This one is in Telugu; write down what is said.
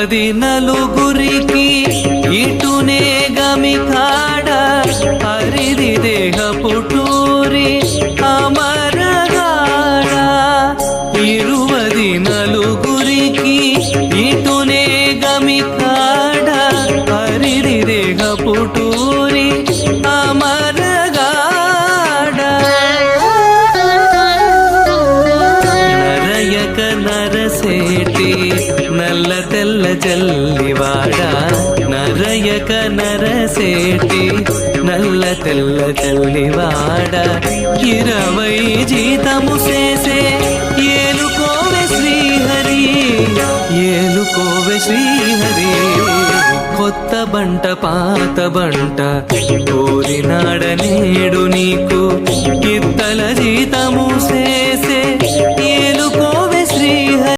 ఇరువది నలుగురికి ఇటునే గమికాడ హరిది దేహ పుటూరి అమరగాడ ఇరువది నలుగురికి ఇటునే గమికాడ హరిది దేహ పుటూరి అమరగాడ నరయక నరసేటి నల్ల తెల్ల జల్లివాడ నరయక నరసేటి నల్ల తెల్ల జల్లివాడ 20 జీతము చేసే ఏలుకోవె శ్రీహరి ఏలుకోవె శ్రీహరి కొత్త బంట పాత బంట కోరినాడ నేడు నీకు ఇత్తల జీతము సే